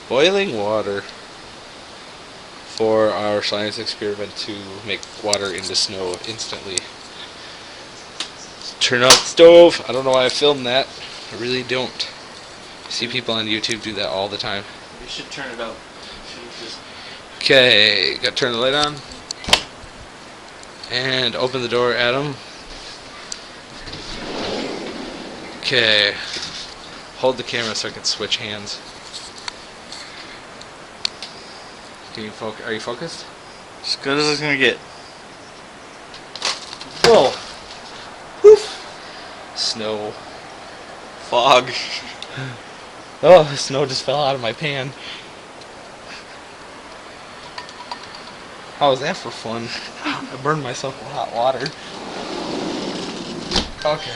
Boiling water for our science experiment to make water into snow instantly. Turn out the stove. I don't know why I filmed that. I really don't. I see people on YouTube do that all the time. You should turn it out. Just... Okay, gotta turn the light on. And open the door, Adam. Okay. Hold the camera so I can switch hands. Can you are you focused? As good as it's gonna get. Whoa! Woof! Snow. Fog. Oh, the snow just fell out of my pan. How was that for fun? I burned myself with hot water. Okay.